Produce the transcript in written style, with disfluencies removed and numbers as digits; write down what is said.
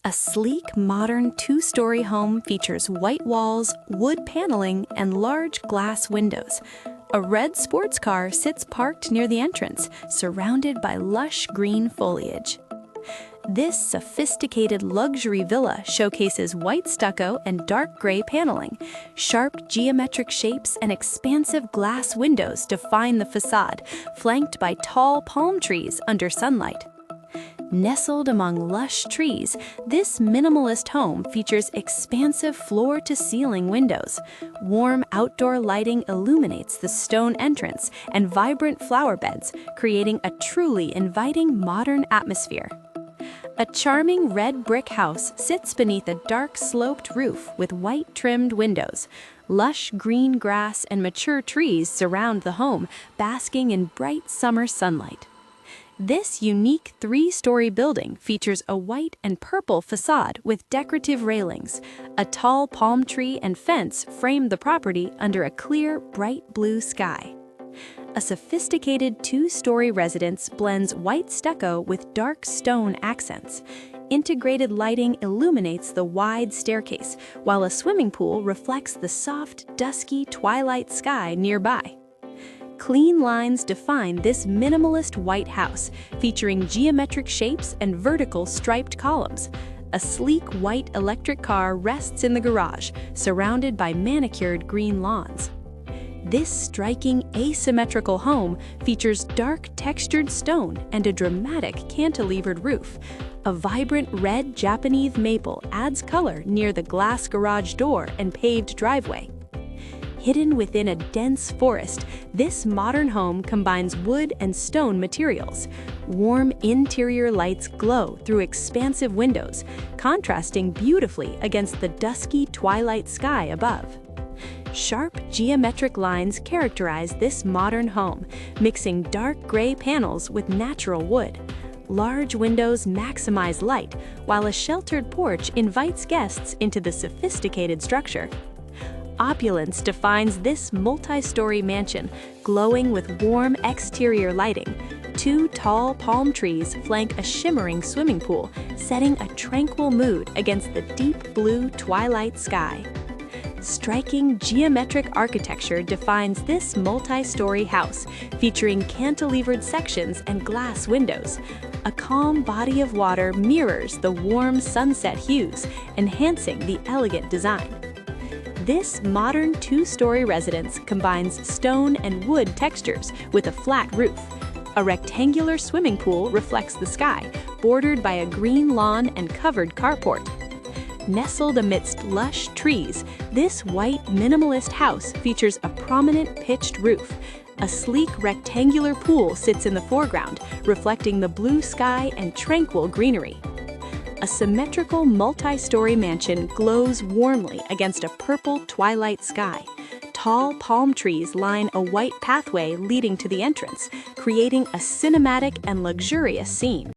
A sleek, modern two-story home features white walls, wood paneling, and large glass windows. A red sports car sits parked near the entrance, surrounded by lush green foliage. This sophisticated luxury villa showcases white stucco and dark gray paneling. Sharp geometric shapes and expansive glass windows define the facade, flanked by tall palm trees under sunlight. Nestled among lush trees, this minimalist home features expansive floor-to-ceiling windows. Warm outdoor lighting illuminates the stone entrance and vibrant flower beds, creating a truly inviting modern atmosphere. A charming red brick house sits beneath a dark sloped roof with white trimmed windows. Lush green grass and mature trees surround the home, basking in bright summer sunlight. This unique three-story building features a white and purple facade with decorative railings. A tall palm tree and fence frame the property under a clear, bright blue sky. A sophisticated two-story residence blends white stucco with dark stone accents. Integrated lighting illuminates the wide staircase, while a swimming pool reflects the soft, dusky twilight sky nearby. Clean lines define this minimalist white house, featuring geometric shapes and vertical striped columns. A sleek white electric car rests in the garage, surrounded by manicured green lawns. This striking asymmetrical home features dark textured stone and a dramatic cantilevered roof. A vibrant red Japanese maple adds color near the glass garage door and paved driveway. Hidden within a dense forest, this modern home combines wood and stone materials. Warm interior lights glow through expansive windows, contrasting beautifully against the dusky twilight sky above. Sharp geometric lines characterize this modern home, mixing dark gray panels with natural wood. Large windows maximize light, while a sheltered porch invites guests into the sophisticated structure. Opulence defines this multi-story mansion, glowing with warm exterior lighting. Two tall palm trees flank a shimmering swimming pool, setting a tranquil mood against the deep blue twilight sky. Striking geometric architecture defines this multi-story house, featuring cantilevered sections and glass windows. A calm body of water mirrors the warm sunset hues, enhancing the elegant design. This modern two-story residence combines stone and wood textures with a flat roof. A rectangular swimming pool reflects the sky, bordered by a green lawn and covered carport. Nestled amidst lush trees, this white minimalist house features a prominent pitched roof. A sleek rectangular pool sits in the foreground, reflecting the blue sky and tranquil greenery. A symmetrical multi-story mansion glows warmly against a purple twilight sky. Tall palm trees line a white pathway leading to the entrance, creating a cinematic and luxurious scene.